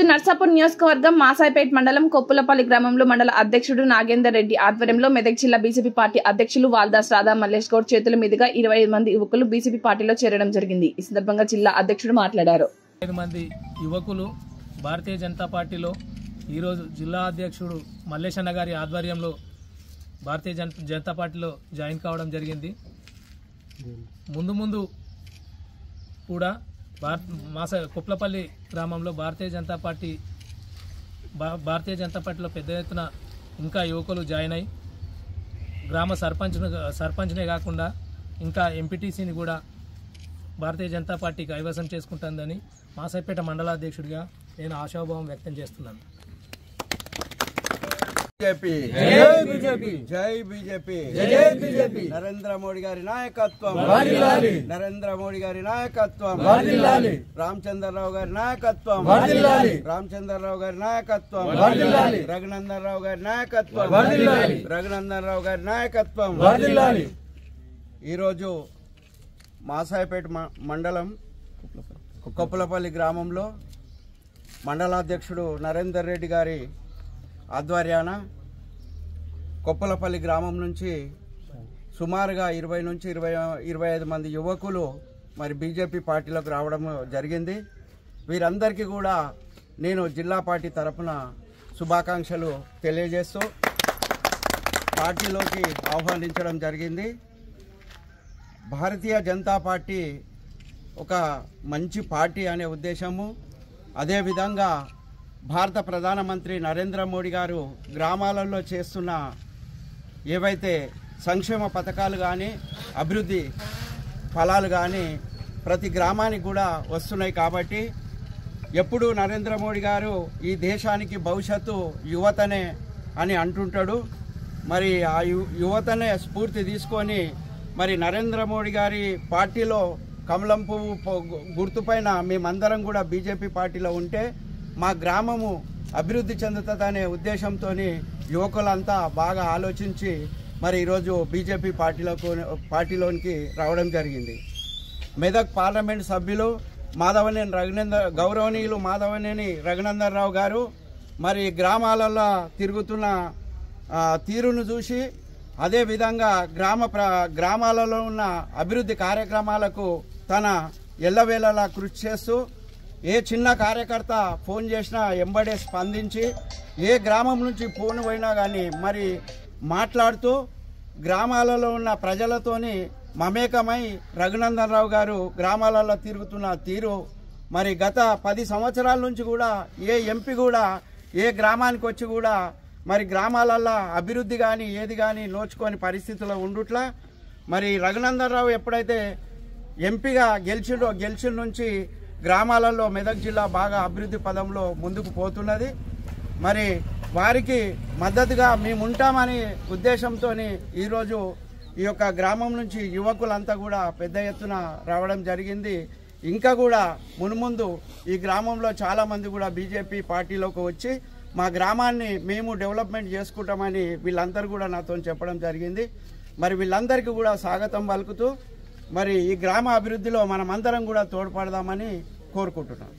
నర్సాపూర్ నియోజకవర్గం మాసాయిపేట్ మండలం కొప్పులపల్లి గ్రామంలో మండల అధ్యక్షుడు నాగేందర్ రెడ్డి ఆధ్వర్యంలో మెదక్ జిల్లా బీజేపీ పార్టీ అధ్యక్షులు వాల్దాస్ రాధా మల్లేష్ గౌడ్ చేతుల మీదుగా 25 మంది యువకులు బీజేపీ పార్టీలో చేరడం జరిగింది। ఈ సందర్భంగా జిల్లా అధ్యక్షుడు మాట్లాడారు। 25 మంది యువకులు భారతీయ జనతా పార్టీలో ఈ రోజు జిల్లా అధ్యక్షుడు మల్లేశన్న గారి ఆధ్వర్యంలో భారతీయ జనతా పార్టీలో జాయిన్ కావడం జరిగింది। ముందు కూడా కొప్పులపల్లి గ్రామంలో భారతీయ జనతా పార్టీలో పెద్ద ఎత్తున ఇంకా యువకులు జాయిన్ అయ్యి గ్రామ సర్పంచ్నే కాకుండా ఇంకా ఎంపీటీసీని కూడా భారతీయ జనతా పార్టీ కైవసం చేసుకుంటుందని మాసాయిపేట మండలాధ్యక్షుడిగా నేను ఆశాభావం వ్యక్తం చేస్తున్నాను। बीजेपी जय बीजेपी नरेंद्र मोदी गारी नायकत्वम नरेंद्र मोदी गारी नायकत्वम रामचंद्रराव गारी नायकत्वम रामचंद्रराव गारी नायकत्वम रघुनंदनराव गारी नायकत्वम रघुनंदनराव गारी नायकत्वम ఈ రోజు మాసాయిపేట మండలం కొప్పులపల్లి గ్రామంలో మండలాధ్యక్షుడు నరేందర్ రెడ్డి గారి ఆధ్వర్యాన కొప్పులపల్లి గ్రామం నుంచి సుమారుగా 20 నుంచి 25 మంది యువకులు మరి బీజేపీ పార్టీలోకి రావడం జరిగింది। వీరందరికీ కూడా నేను జిల్లా పార్టీ తరపున శుభాకాంక్షలు తెలియజేస్తూ పార్టీలోకి ఆహ్వానించడం జరిగింది। భారతీయ జనతా పార్టీ ఒక మంచి పార్టీ అనే ఉద్దేశము, అదేవిధంగా భారత ప్రధానమంత్రి నరేంద్ర మోడీ గారు గ్రామాలలో చేస్తున్న ఏవైతే సంక్షేమ పథకాలు కానీ అభివృద్ధి ఫలాలు కానీ ప్రతి గ్రామానికి కూడా వస్తున్నాయి కాబట్టి ఎప్పుడు నరేంద్ర మోడీ గారు ఈ దేశానికి భవిష్యత్తు యువతనే అని అంటుంటాడు। మరి ఆ యువతనే స్ఫూర్తి తీసుకొని మరి నరేంద్ర మోడీ గారి పార్టీలో కమలం పువ్వు గుర్తుపైన మేమందరం కూడా బీజేపీ పార్టీలో ఉంటే మా గ్రామము అభివృద్ధి చెందుతుందనే ఉద్దేశంతో యువకులంతా బాగా ఆలోచించి మరి ఈరోజు బీజేపీ పార్టీలోనికి రావడం జరిగింది। మెదక్ పార్లమెంట్ సభ్యులు గౌరవనీయులు మాధవనేని రఘునందనరావు గారు మరి గ్రామాలలో తిరుగుతున్న తీరును చూసి అదేవిధంగా గ్రామాలలో ఉన్న అభివృద్ధి కార్యక్రమాలకు తన ఎల్లవేళలా కృషి చేస్తూ ఏ చిన్న కార్యకర్త ఫోన్ చేసినా ఎంబడే స్పందించి ఏ గ్రామం నుంచి ఫోన్ పోయినా కానీ మరి మాట్లాడుతూ గ్రామాలలో ఉన్న ప్రజలతోని మమేకమై రఘునందనరావు గారు గ్రామాలలో తిరుగుతున్న తీరు మరి గత 10 సంవత్సరాల నుంచి కూడా ఏ ఎంపీ కూడా ఏ గ్రామానికి వచ్చి కూడా మరి గ్రామాలలో అభివృద్ధి కానీ ఏది కానీ నోచుకొని పరిస్థితుల్లో ఉండుట్లా మరి రఘునందనరావు ఎప్పుడైతే ఎంపీగా గెలిచిన నుంచి గ్రామాలలో మెదక్ జిల్లా బాగా అభివృద్ధి పదంలో ముందుకు పోతున్నది। మరి వారికి మద్దతుగా మేముంటామని ఉద్దేశంతో ఈరోజు ఈ యొక్క గ్రామం నుంచి యువకులంతా కూడా పెద్ద ఎత్తున రావడం జరిగింది। ఇంకా కూడా మున్ముందు ఈ గ్రామంలో చాలామంది కూడా బీజేపీ పార్టీలోకి వచ్చి మా గ్రామాన్ని మేము డెవలప్మెంట్ చేసుకుంటామని వీళ్ళందరూ కూడా నాతో చెప్పడం జరిగింది। మరి వీళ్ళందరికీ కూడా స్వాగతం పలుకుతూ మరి ఈ గ్రామ అభివృద్ధిలో మనమందరం కూడా తోడ్పడదామని కోరుకుంటున్నాం।